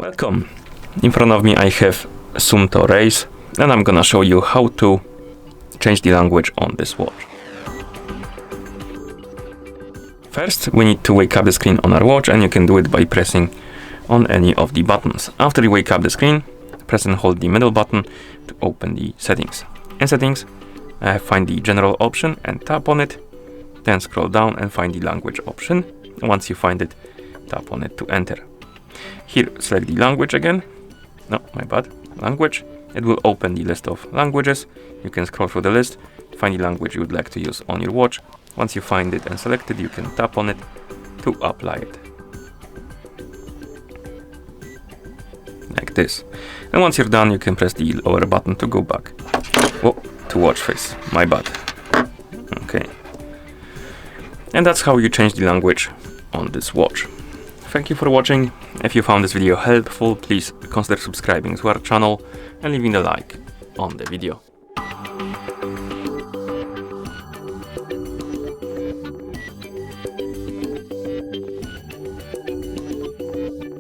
Welcome. In front of me I have SUUNTO Race, and I'm gonna show you how to change the language on this watch. First, we need to wake up the screen on our watch, and you can do it by pressing on any of the buttons. After you wake up the screen, press and hold the middle button to open the settings. In settings, find the general option and tap on it, then scroll down and find the language option. Once you find it, tap on it to enter. Here, select the language again. No, my bad. Language. It will open the list of languages. You can scroll through the list, find the language you would like to use on your watch. Once you find it and select it, you can tap on it to apply it. Like this. And once you're done, you can press the lower button to go back. Whoa, to watch face. My bad. Okay. And that's how you change the language on this watch. Thank you for watching. If you found this video helpful, please consider subscribing to our channel and leaving a like on the video.